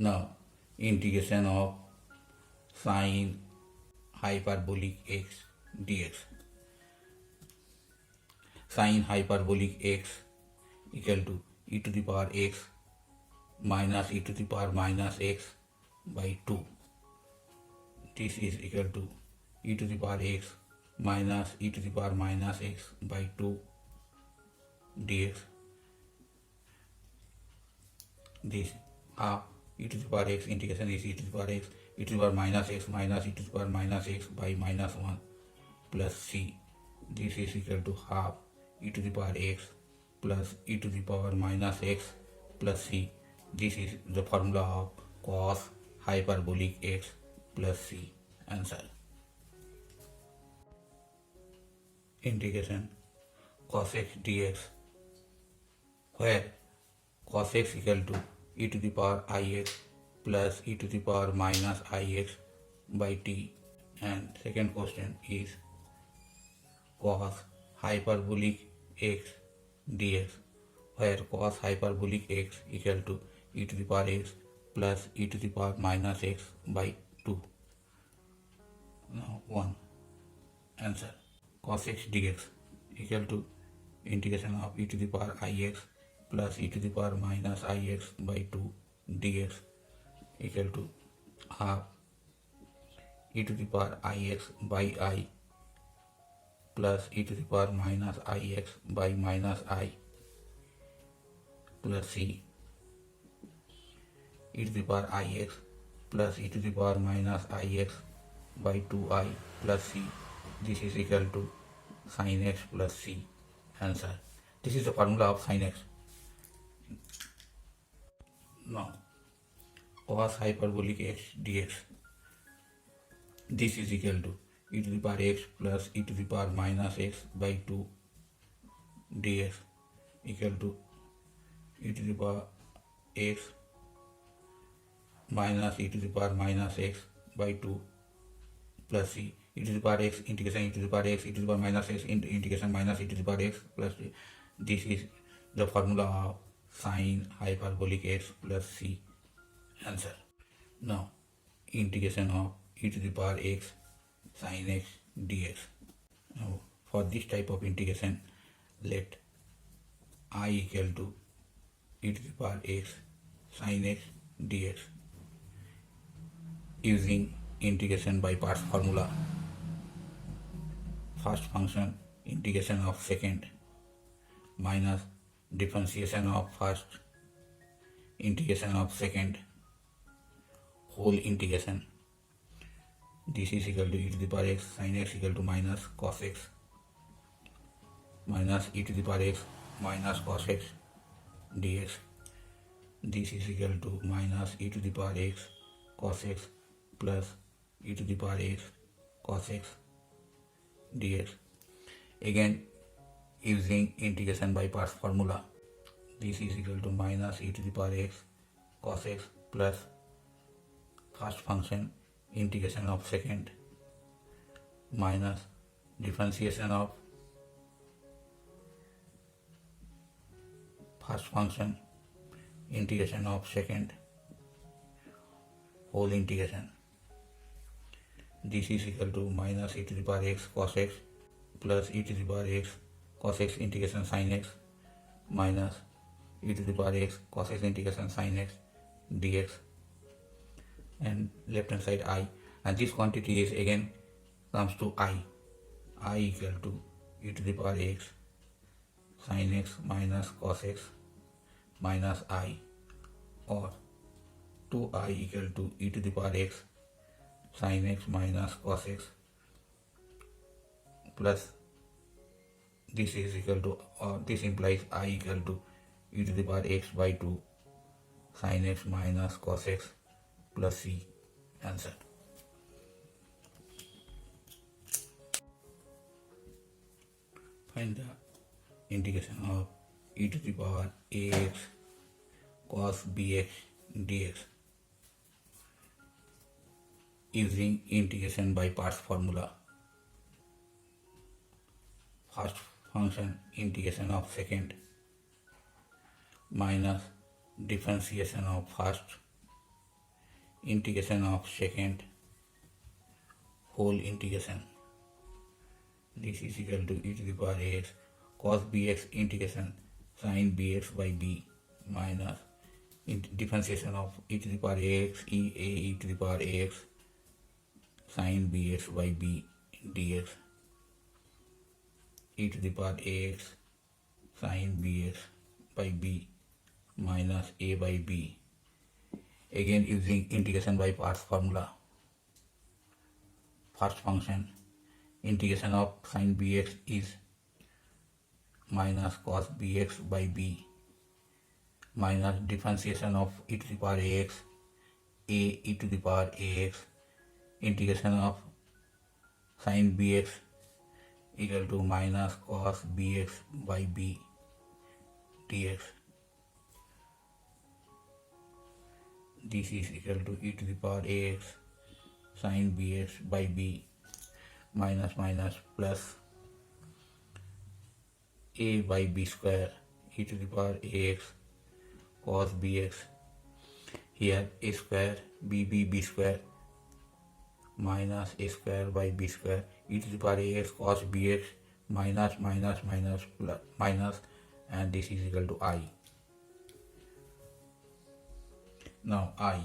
Now integration of sine hyperbolic x dx. Sine hyperbolic x equal to e to the power x minus e to the power minus x by 2. This is equal to e to the power x minus e to the power minus x by 2 dx. This half e to the power x integration is e to the power x, e to the power minus x minus e to the power minus x by minus 1 plus c. This is equal to half e to the power x plus e to the power minus x plus c. This is the formula of cos hyperbolic x plus c. Answer. Integration cos x dx, where cos x equal to e to the power ix plus e to the power minus ix by t. And second question is cos hyperbolic x dx, where cos hyperbolic x equal to e to the power x plus e to the power minus x by 2. Now 1. Answer. Cos x dx equal to integration of e to the power ix plus e to the power minus ix by 2 dx equal to half e to the power ix by I plus e to the power minus ix by minus I plus c. E to the power ix plus e to the power minus ix by 2i plus c. This is equal to sin x plus c. Answer. This is the formula of sin x. Now cos hyperbolic x dx. This is equal to e to the power x plus e to the power minus x by 2 dx equal to e to the power x minus e to the power minus x by 2 plus c. E to the power x integration e to the power x e to the power minus x integration minus e to the power x plus c. This is the formula of sin hyperbolic x plus c. Answer. Now integration of e to the power x sin x dx. Now for this type of integration, let I equal to e to the power x sin x dx. Using integration by parts formula, first function integration of second minus differentiation of first integration of second whole integration. This is equal to e to the power x sin x equal to minus cos x minus e to the power x minus cos x dx. This is equal to minus e to the power x cos x plus e to the power x cos x dx. Again using integration by parts formula, this is equal to minus e to the power x cos x plus first function integration of second minus differentiation of first function integration of second whole integration. This is equal to minus e to the power x cos x plus e to the power x cos x integration sin x minus e to the power x cos x integration sin x dx, and left hand side I, and this quantity is again comes to I equal to e to the power x sin x minus cos x minus I, or 2I equal to e to the power x sin x minus cos x plus this is equal to, or this implies I equal to e to the power x by 2 sin x minus cos x plus c. Answer. Find the integration of e to the power ax cos bx dx using integration by parts formula. First function integration of second minus differentiation of first integration of secant whole integration. This is equal to e to the power ax cos bx integration sin bx by b minus differentiation of e to the power ax e to the power ax sin bx by b dx e to the power ax sin bx by b minus a by b, again using integration by parts formula. First function, integration of sin bx is minus cos bx by b minus differentiation of e to the power ax e to the power ax integration of sin bx equal to minus cos bx by b dx. This is equal to e to the power ax sin bx by b minus plus a by b square e to the power ax cos bx, here a square b square minus a square by b square e to the power ax cos bx minus plus minus, and this is equal to I. Now I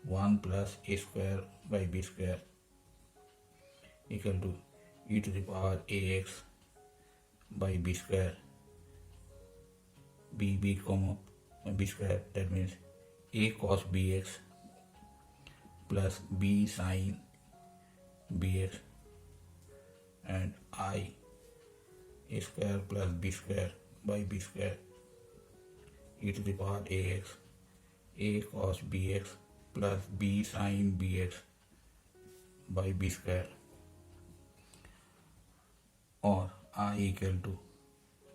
1 plus a square by b square equal to e to the power ax by b square b comma b square, that means a cos bx plus b sin bx, and I a square plus b square by b square e to the power ax a cos bx plus b sin bx by b square, or I equal to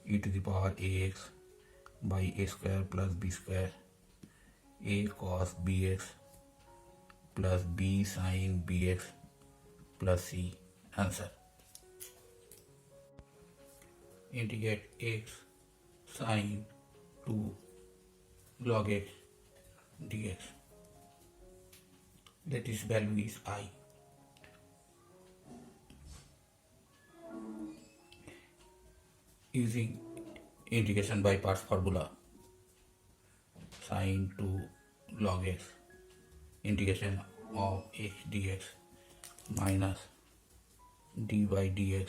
e to the power ax by a square plus b square a cos bx plus b sin bx plus c. Answer. Integrate x sin 2 log x dx. That is value is I. Using integration by parts formula, sin 2 log x integration of x dx minus d by dx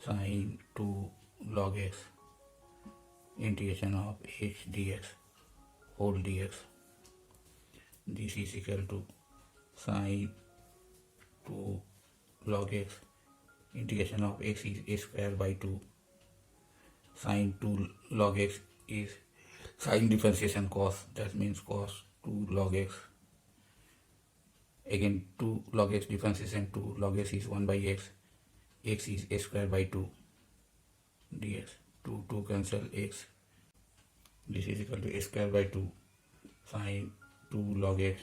sin 2 log x integration of x dx whole dx. This is equal to sin 2 log x integration of x is a square by 2. Sin 2 log x is sin differentiation cos, that means cos 2 log x. Again 2 log x differentiation 2 log x is 1 by x is a square by 2 dx. 2 cancel x. This is equal to a square by 2 sin 2 log x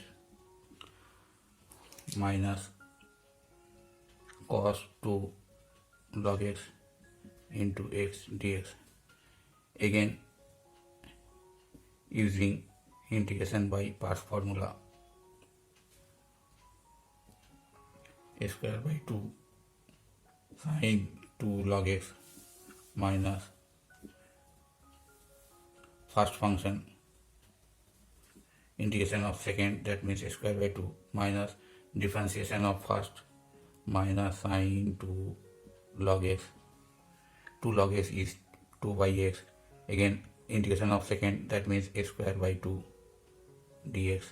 minus cos 2 log x into x dx. Again using integration by parts formula, a square by 2 sin 2 log x minus first function integration of second, that means a square by 2 minus differentiation of first minus sin 2 log x. 2 log x is 2 by x. Again integration of second, that means a square by 2 dx,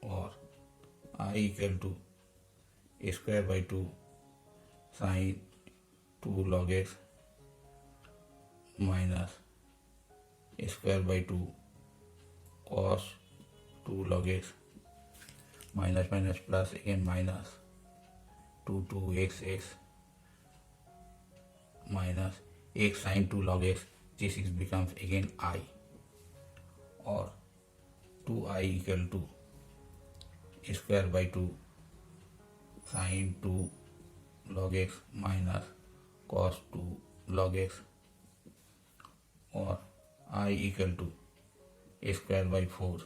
or I equal to a square by 2 sin 2 log x minus a square by 2 cos 2 log x minus plus again minus 2x minus x sin 2 log x. This is becomes again I, or 2I equal to a square by 2 sin 2 log x minus cos 2 log x, or I equal to a square by 4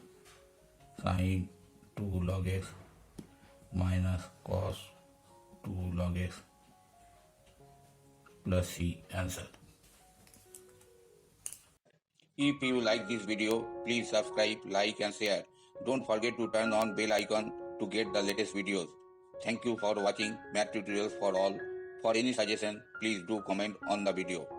Sin 2 log x minus cos 2 log x plus C answer. If you like this video, please subscribe, like and share. Don't forget to turn on bell icon to get the latest videos. Thank you for watching Math Tutorials for All. For any suggestion, please do comment on the video.